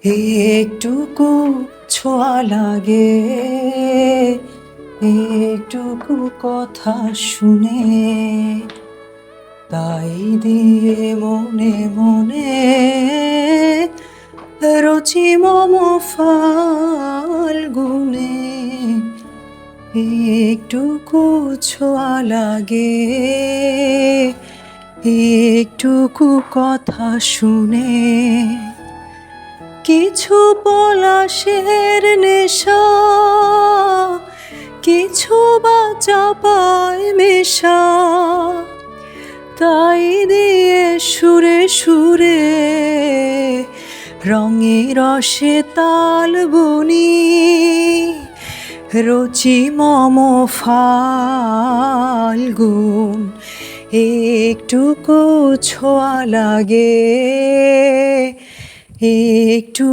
একটুকু ছোঁয়া লাগে, একটুকু কথা শুনে, তাই দিয়ে মনে মনে রচি মম ফাল্গুনে। একটুকু ছোঁয়া লাগে, একটুকু কথা শুনে, কিছু পলাশের নেশা, কিছু বা চাপায় মেশা, তাই দিয়ে সুরে সুরে রঙে রসে তাল বুনি, রচি মম ফাল্গুন। একটুকু ছোঁয়া লাগে, একটু